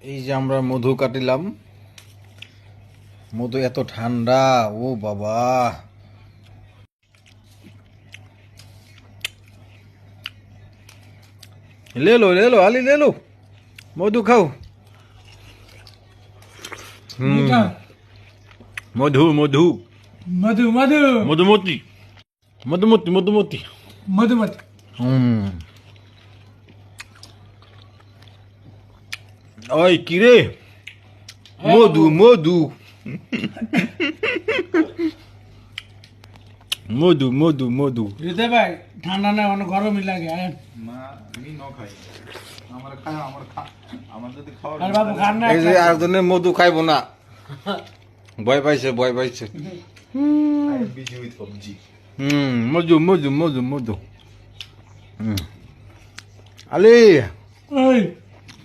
এই যে আমরা মধু কাটিলাম। মধু এত ঠান্ডা, ও বাবা। ले लो आली ले लो, मधु खाओ। मधु मधु मधु मधु मधुमती मधुमती मधुमती मधुमती ओए किरे मधु मधु मधु मधु मधु হৃদয় ভাই ঠান্ডা না অনেক গরমই লাগে না আমি ন খাই আমার খায় আমার যদি খাওয়ার আর বাবু খান না এই যে আর জন্য মধু খাইবো না, ভয় পাইছে ভয় পাইছে। বিজি উইথ পাবজি মধু মধু মধু মধু আলি ওই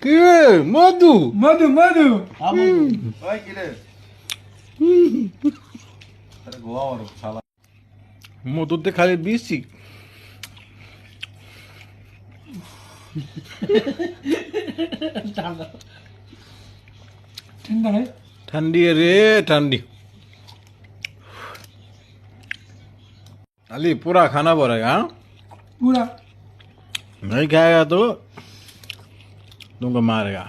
কি রে মধু মধু মধু ওই কি রে আরে গোয়া আর শালা মধুতে খালি বিসি। ঠান্ডা ঠান্ডা है ठंडी है रे ठंडी। अली पूरा खाना पड़ेगा, हाँ? पूरा नहीं खाएगा तो तुमको मारेगा।